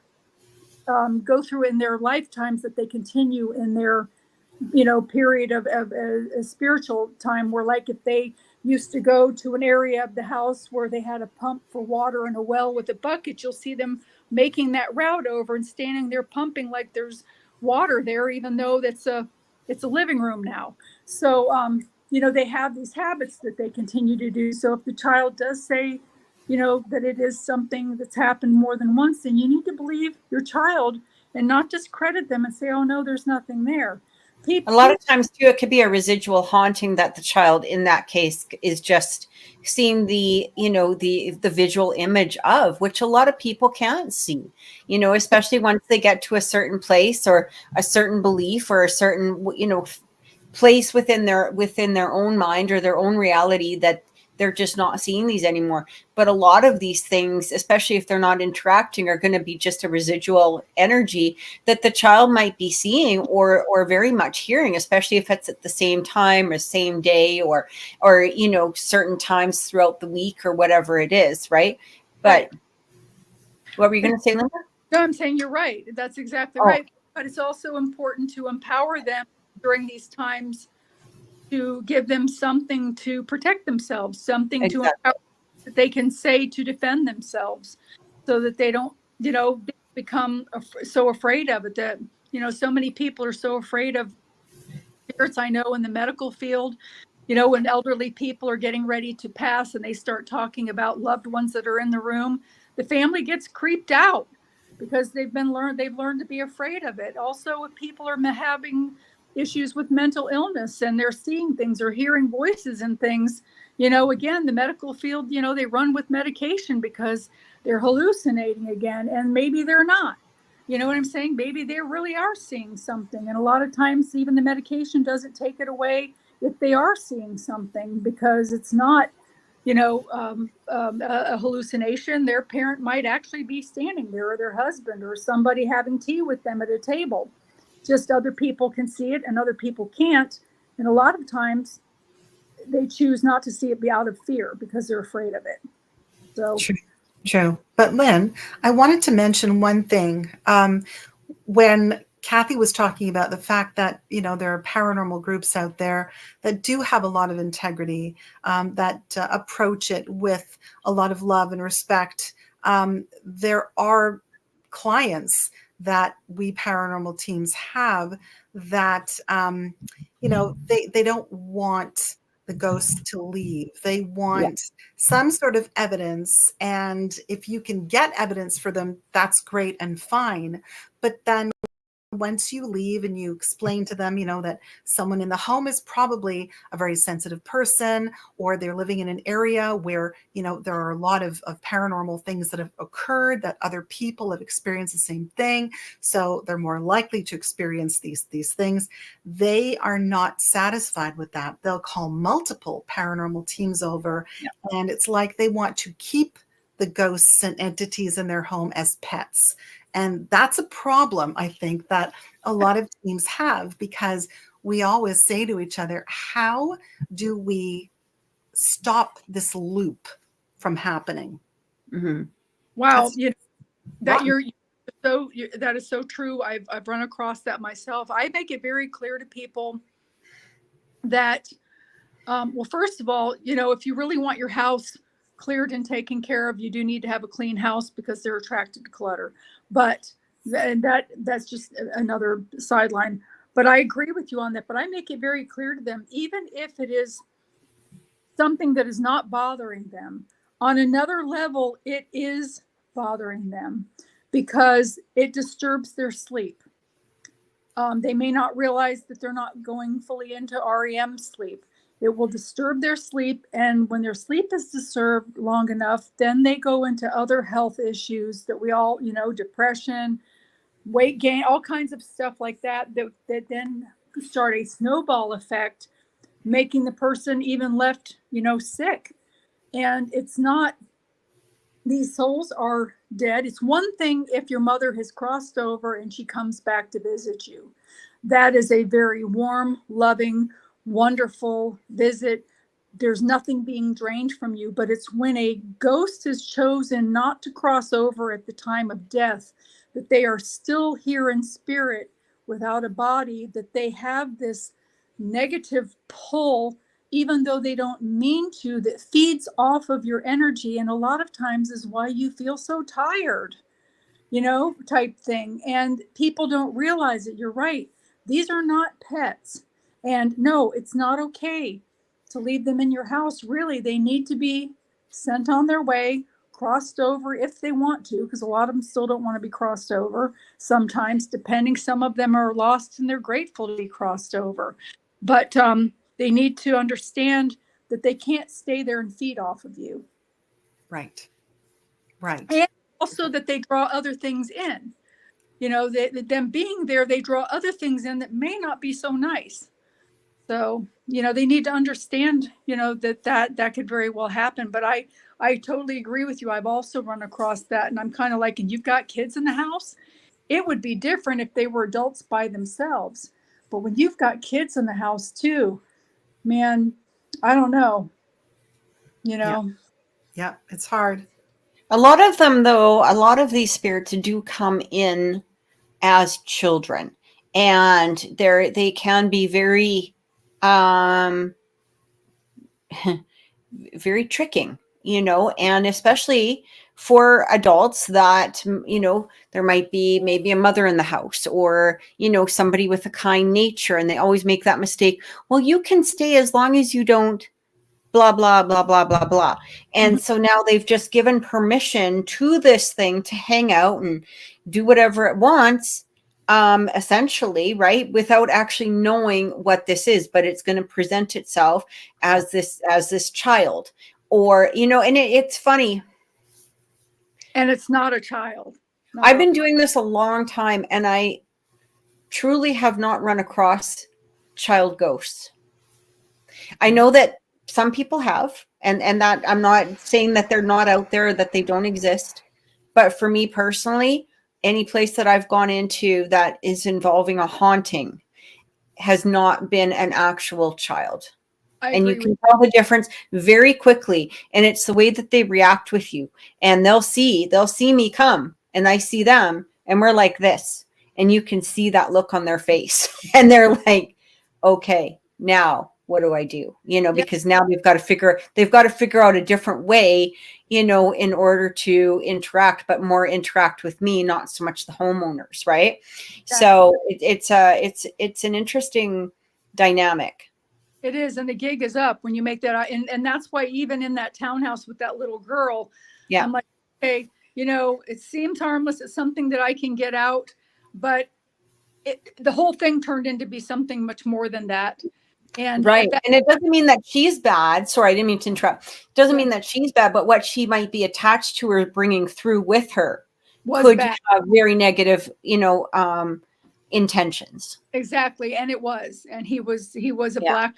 go through in their lifetimes, that they continue in their period of a spiritual time, where, like, if they used to go to an area of the house where they had a pump for water and a well with a bucket, you'll see them making that route over and standing there pumping like there's water there, even though it's a living room now. So they have these habits that they continue to do. So if the child does say that it is something that's happened more than once, then you need to believe your child and not discredit them and say, oh no, there's nothing there. A lot of times too, it could be a residual haunting that the child in that case is just seeing the visual image of, which a lot of people can't see, especially once they get to a certain place or a certain belief or a certain, place within their own mind or their own reality, that they're just not seeing these anymore. But a lot of these things, especially if they're not interacting, are going to be just a residual energy that the child might be seeing or very much hearing, especially if it's at the same time or same day or certain times throughout the week or whatever it is, right? But what were you going to say, Lynda? No, I'm saying you're right. That's exactly right. But it's also important to empower them during these times, to give them something to protect themselves, something to empower that they can say to defend themselves, so that they don't, become so afraid of it. That, so many people are so afraid of spirits. I know in the medical field, when elderly people are getting ready to pass and they start talking about loved ones that are in the room, the family gets creeped out because they've learned to be afraid of it. Also, if people are having issues with mental illness and they're seeing things or hearing voices and things, again, the medical field, they run with medication because they're hallucinating again, and maybe they're not. You know what I'm saying? Maybe they really are seeing something. And a lot of times even the medication doesn't take it away if they are seeing something, because it's not, a hallucination. Their parent might actually be standing there, or their husband, or somebody having tea with them at a table. Just other people can see it and other people can't. And a lot of times they choose not to see it out of fear because they're afraid of it. So True. But Lynn, I wanted to mention one thing. When Kathy was talking about the fact that, there are paranormal groups out there that do have a lot of integrity, that approach it with a lot of love and respect. There are clients that we paranormal teams have that, they don't want the ghosts to leave. They want some sort of evidence. And if you can get evidence for them, that's great and fine. But then once you leave and you explain to them, that someone in the home is probably a very sensitive person, or they're living in an area where, there are a lot of paranormal things that have occurred, that other people have experienced the same thing. So they're more likely to experience these things. They are not satisfied with that. They'll call multiple paranormal teams over. Yeah. And it's like they want to keep the ghosts and entities in their home as pets. And that's a problem, I think, that a lot of teams have, because we always say to each other, how do we stop this loop from happening? Mm-hmm. Wow. That that is so true. I've run across that myself. I make it very clear to people that, well, first of all, if you really want your house cleared and taken care of, you do need to have a clean house, because they're attracted to clutter. But that's just another sideline. But I agree with you on that. But I make it very clear to them, even if it is something that is not bothering them, on another level, it is bothering them, because it disturbs their sleep. They may not realize that they're not going fully into REM sleep. It will disturb their sleep. And when their sleep is disturbed long enough, then they go into other health issues that we all, depression, weight gain, all kinds of stuff like that then start a snowball effect, making the person even left, sick. And it's not, these souls are dead. It's one thing if your mother has crossed over and she comes back to visit you. That is a very warm, loving, wonderful visit. There's nothing being drained from you. But it's when a ghost has chosen not to cross over at the time of death, that they are still here in spirit without a body, that they have this negative pull, even though they don't mean to, that feeds off of your energy. And a lot of times is why you feel so tired, type thing. And people don't realize it. You're right. These are not pets. And no, it's not okay to leave them in your house. Really, they need to be sent on their way, crossed over if they want to, because a lot of them still don't want to be crossed over. Sometimes, depending, some of them are lost and they're grateful to be crossed over. But they need to understand that they can't stay there and feed off of you. Right. And also that they draw other things in. Them being there, they draw other things in that may not be so nice. So, they need to understand, that could very well happen. But I totally agree with you. I've also run across that. And I'm kind of like, and you've got kids in the house. It would be different if they were adults by themselves. But when you've got kids in the house too, man, I don't know, Yeah, it's hard. A lot of them, though, a lot of these spirits do come in as children, and they can be very, very tricking, and especially for adults that, there might be maybe a mother in the house, or, somebody with a kind nature, and they always make that mistake. Well, you can stay as long as you don't blah, blah, blah, blah, blah, blah. And so now they've just given permission to this thing to hang out and do whatever it wants, essentially, right? Without actually knowing what this is, but it's going to present itself as this child, or, and it's funny. And it's not a child. I've been doing this a long time, and I truly have not run across child ghosts. I know that some people have, and that I'm not saying that they're not out there, that they don't exist. But for me personally, any place that I've gone into that is involving a haunting has not been an actual child. And you can tell the difference very quickly. And it's the way that they react with you. And they'll see me come, and I see them, and we're like this. And you can see that look on their face. And they're like, okay, now what do I do? Because now they've got to figure out a different way, in order to interact, but more interact with me, not so much the homeowners. Right. Yeah. So it's an interesting dynamic. It is. And the gig is up when you make that. And that's why even in that townhouse with that little girl, I'm like, okay, it seems harmless. It's something that I can get out, but the whole thing turned into be something much more than that. And right. And it doesn't mean that she's bad. Sorry, I didn't mean to interrupt. It doesn't mean that she's bad, but what she might be attached to or bringing through with her could bad. have very negative, intentions. Exactly. And it was, and he was a black,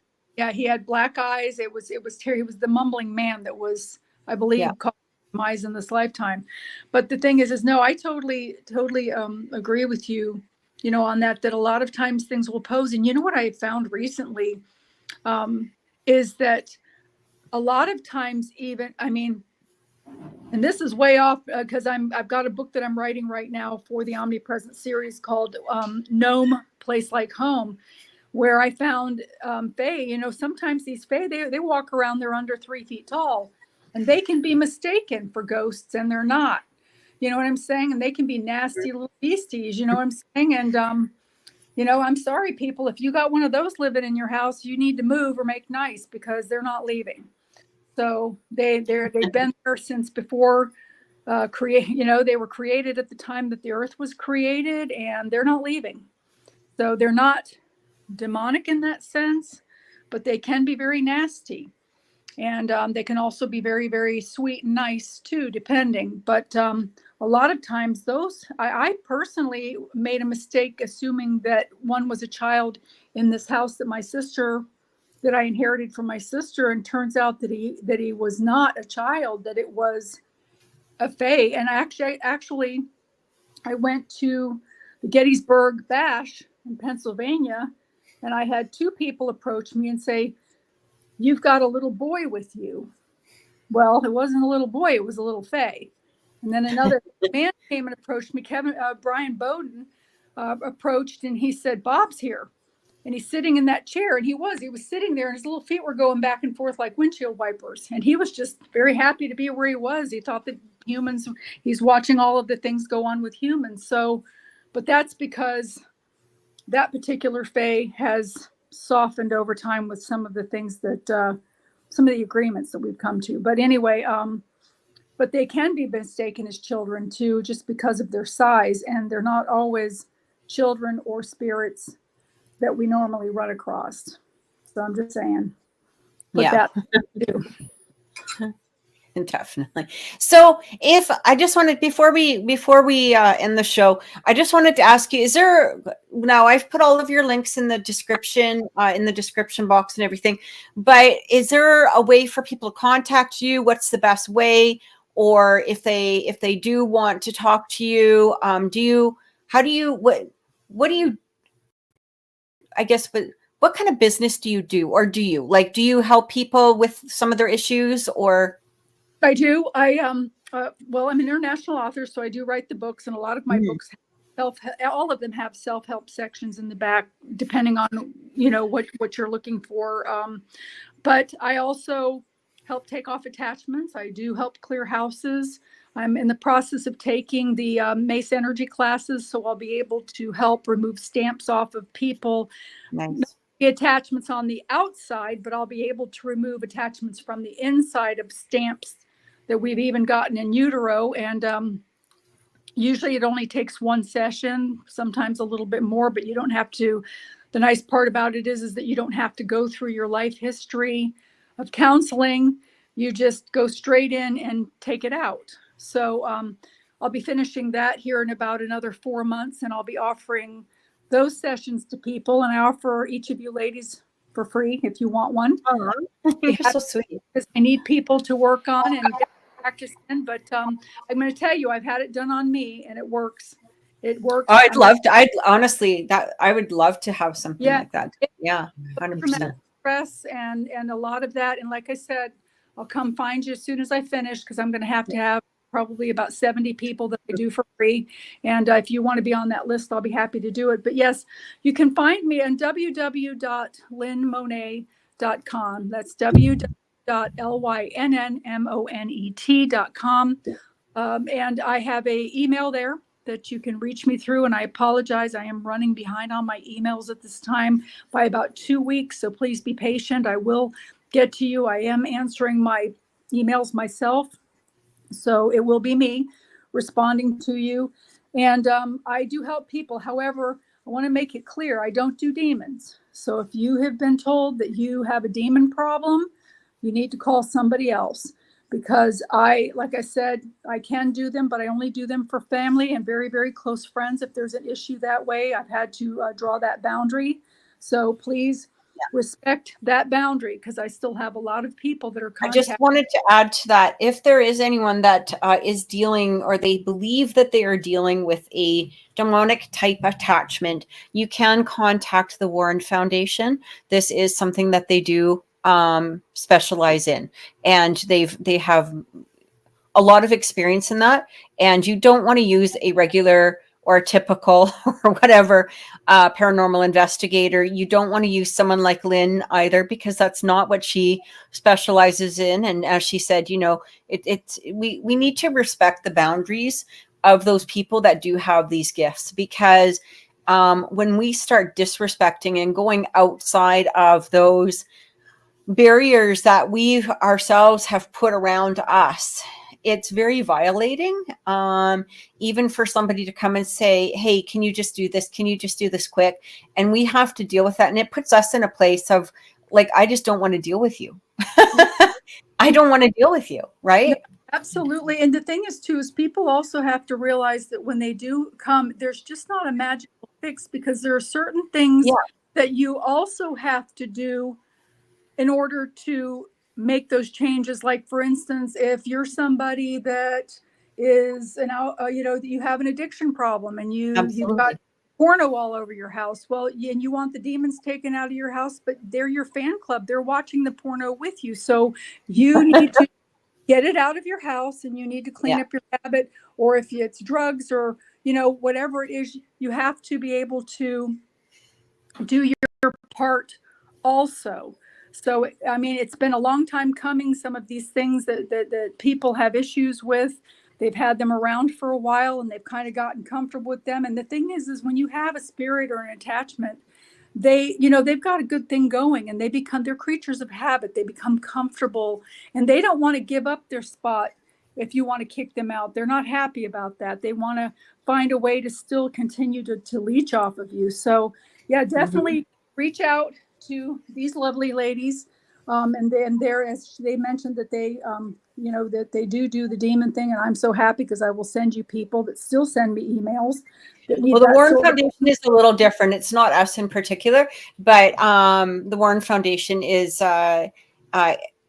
he had black eyes. It was Terry. He was the mumbling man that was, I believe, called demise in this lifetime. But the thing is no, I totally agree with you, on that a lot of times things will pose. And you know what I found recently is that a lot of times, even, I mean, and this is way off because I've got a book that I'm writing right now for the Omnipresent series called Gnome Place Like Home, where I found fae. Sometimes these fae, they walk around, they're under 3 feet tall, and they can be mistaken for ghosts, and they're not. You know what I'm saying? And they can be nasty little beasties. You know what I'm saying? And I'm sorry, people, if you got one of those living in your house, you need to move or make nice because they're not leaving. So they've been there since before they were created at the time that the earth was created, and they're not leaving. So they're not demonic in that sense, but they can be very nasty. And they can also be very, very sweet and nice too, depending. But a lot of times I personally made a mistake assuming that one was a child in this house that I inherited from my sister, and turns out that he was not a child, that it was a fae. And actually I went to the Gettysburg Bash in Pennsylvania, and I had 2 people approach me and say, "You've got a little boy with you." Well, it wasn't a little boy, it was a little fae. And then another man came and approached me, Brian Bowden approached, and he said, "Bob's here." And he's sitting in that chair, and he was sitting there, and his little feet were going back and forth like windshield wipers. And he was just very happy to be where he was. He thought that he's watching all of the things go on with humans. So, but that's because that particular fae has softened over time with some of the things that, some of the agreements that we've come to. But anyway, but they can be mistaken as children too, just because of their size. And they're not always children or spirits that we normally run across. So I'm just saying. That Definitely. So if I just wanted, before we end the show, I just wanted to ask you, now I've put all of your links in the description box and everything, but is there a way for people to contact you? What's the best way? Or if they do want to talk to you, what kind of business do you do? Or do you help people with some of their issues? Or I do. I'm an international author, so I do write the books, and a lot of my books all of them have self-help sections in the back, depending on what you're looking for. But I also help take off attachments. I do help clear houses. I'm in the process of taking the Mace Energy classes, so I'll be able to help remove stamps off of people. Nice. The attachments on the outside, but I'll be able to remove attachments from the inside of stamps that we've even gotten in utero. And usually it only takes 1 session, sometimes a little bit more, but you don't have to. The nice part about it is that you don't have to go through your life history of counseling. You just go straight in and take it out. So I'll be finishing that here in about another 4 months, and I'll be offering those sessions to people. And I offer each of you ladies for free if you want one. You're so sweet. Because I need people to work on and practice in. But I'm going to tell you, I've had it done on me, and it works. It works. Oh, I would love to have something like that. Yeah, 100%. Stress and a lot of that. And like I said, I'll come find you as soon as I finish, because I'm going to have probably about 70 people that I do for free. And if you want to be on that list, I'll be happy to do it. But yes, you can find me on www.lynnmonet.com. That's www.lynnmonet.com. And I have an email there that you can reach me through. And I apologize, I am running behind on my emails at this time by about 2 weeks. So please be patient. I will get to you. I am answering my emails myself. So it will be me responding to you. And I do help people. However, I want to make it clear, I don't do demons. So if you have been told that you have a demon problem, you need to call somebody else, because like I said, I can do them, but I only do them for family and very, very close friends. If there's an issue that way, I've had to draw that boundary. So please respect that boundary, because I still have a lot of people that are contacting. I just wanted to add to that, if there is anyone that is dealing, or they believe that they are dealing with a demonic type attachment, you can contact the Warren Foundation. This is something that they do specialize in, and they have a lot of experience in that. And you don't want to use a regular or a typical or whatever paranormal investigator. You don't want to use someone like Lynn either, because that's not what she specializes in. And as she said, you know, we need to respect the boundaries of those people that do have these gifts, because when we start disrespecting and going outside of those barriers that we ourselves have put around us, it's very violating. Even for somebody to come and say, hey, can you just do this? Can you just do this quick? And we have to deal with that. And it puts us in a place of like, I just don't want to deal with you. I don't want to deal with you. Right. No, absolutely. And the thing is too, is people also have to realize that when they do come, there's just not a magical fix, because there are certain things that you also have to do in order to make those changes. Like, for instance, if you're somebody that is you have an addiction problem, and you've got porno all over your house, well, and you want the demons taken out of your house, but they're your fan club, they're watching the porno with you, so you need to get it out of your house, and you need to clean up your habit. Or if it's drugs, or whatever it is, you have to be able to do your part also. So, I mean, it's been a long time coming. Some of these things that people have issues with, they've had them around for a while, and they've kind of gotten comfortable with them. And the thing is when you have a spirit or an attachment, they've got a good thing going, and they're creatures of habit. They become comfortable, and they don't want to give up their spot. If you want to kick them out, they're not happy about that. They want to find a way to still continue to leech off of you. So yeah, definitely reach out to these lovely ladies. And then as they mentioned, that they, that they do the demon thing. And I'm so happy, because I will send you people that still send me emails. Well, the Warren Foundation is a little different. It's not us in particular, but the Warren Foundation is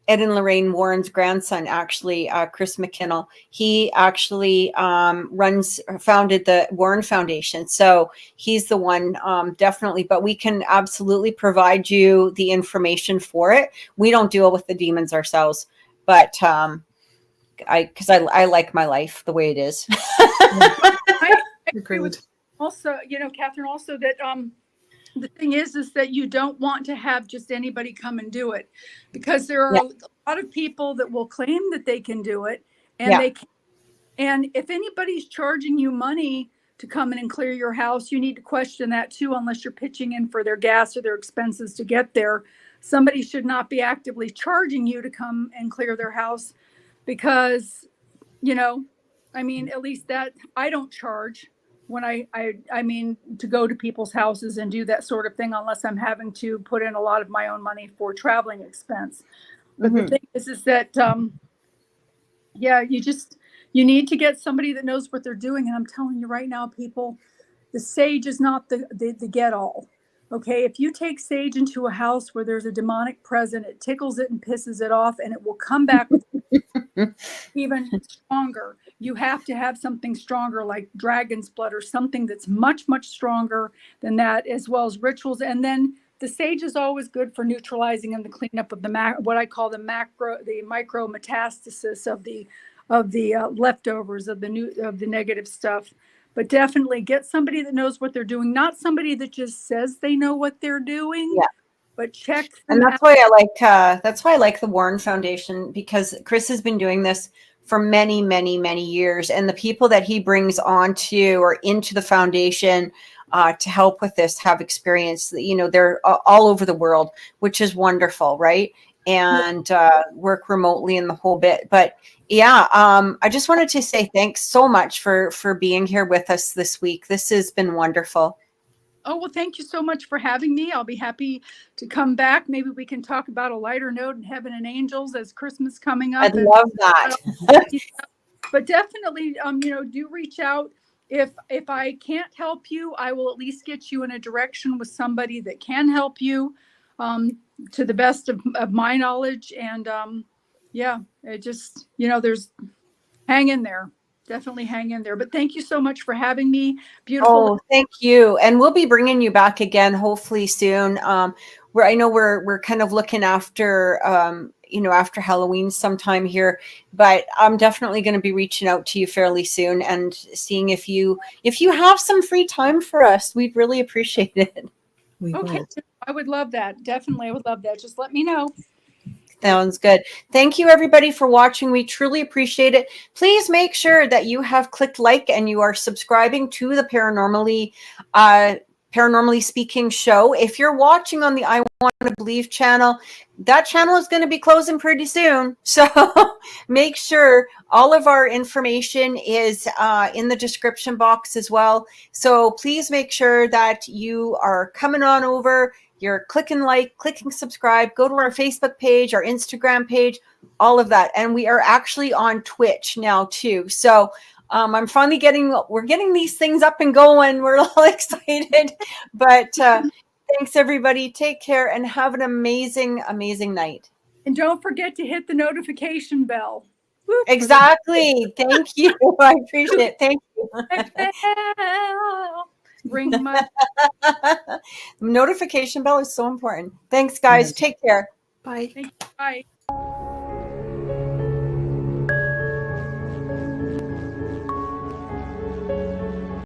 Ed and Lorraine Warren's grandson, actually, Chris McKinnell. He actually founded the Warren Foundation. So he's the one, definitely, but we can absolutely provide you the information for it. We don't deal with the demons ourselves, but because I like my life the way it is. I agree with also, Cathryn, also that the thing is that you don't want to have just anybody come and do it, because there are a lot of people that will claim that they can do it, and they can. And if anybody's charging you money to come in and clear your house, you need to question that too, unless you're pitching in for their gas or their expenses to get there. Somebody should not be actively charging you to come and clear their house, because, I mean, at least that I don't charge when I mean, to go to people's houses and do that sort of thing, unless I'm having to put in a lot of my own money for traveling expense. But the thing is that, you need to get somebody that knows what they're doing. And I'm telling you right now, people, the sage is not the get all. Okay. If you take sage into a house where there's a demonic presence, it tickles it and pisses it off, and it will come back even stronger. You have to have something stronger, like dragon's blood, or something that's much, much stronger than that, as well as rituals. And then the sage is always good for neutralizing and the cleanup of what I call the micro metastasis of the leftovers of the negative stuff. But definitely get somebody that knows what they're doing, not somebody that just says they know what they're doing. Yeah. But check them out. That's why I like the Warren Foundation, because Chris has been doing this for many, many, many years, and the people that he brings onto or into the foundation to help with this have experience. They're all over the world, which is wonderful, right? And work remotely in the whole bit. But I just wanted to say thanks so much for being here with us this week. This has been wonderful. Oh, well, thank you so much for having me. I'll be happy to come back. Maybe we can talk about a lighter note in heaven and angels as Christmas coming up. I'd love that. But definitely, do reach out. If I can't help you, I will at least get you in a direction with somebody that can help you, to the best of my knowledge. And it just, there's hang in there. Definitely hang in there. But thank you so much for having me. Beautiful. Oh, thank you. And we'll be bringing you back again, hopefully soon. I know we're kind of looking after, after Halloween sometime here, but I'm definitely going to be reaching out to you fairly soon and seeing if you have some free time for us. We'd really appreciate it. Okay. I would love that. Definitely. I would love that. Just let me know. Sounds good. Thank you, everybody, for watching. We truly appreciate it. Please make sure that you have clicked like and you are subscribing to the Paranormally Speaking show. If you're watching on the I Want to Believe channel, that channel is going to be closing pretty soon. So make sure all of our information is in the description box as well. So please make sure that you are coming on over. You're clicking like, clicking subscribe, go to our Facebook page, our Instagram page, all of that. And we are actually on Twitch now too. So I'm finally we're getting these things up and going. We're all excited, but thanks everybody. Take care and have an amazing, amazing night. And don't forget to hit the notification bell. Whoop. Exactly. Thank you. I appreciate it. Thank you. Ring my notification bell is so important. Thanks, guys. Take care. Bye. Thank you. Bye.